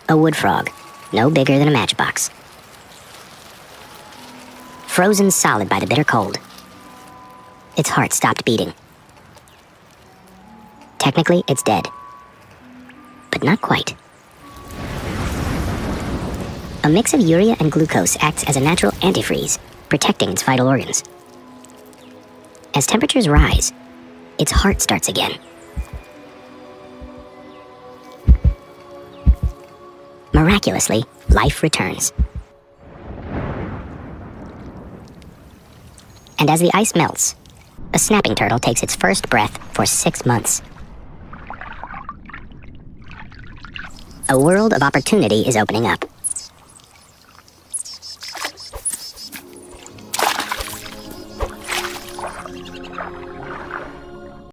A wood frog, no bigger than a matchbox. Frozen solid by the bitter cold. Its heart stopped beating. Technically, it's dead. But not quite. A mix of urea and glucose acts as a natural antifreeze, protecting its vital organs. As temperatures rise, its heart starts again. Miraculously, life returns. And as the ice melts, a snapping turtle takes its first breath for 6 months. A world of opportunity is opening up.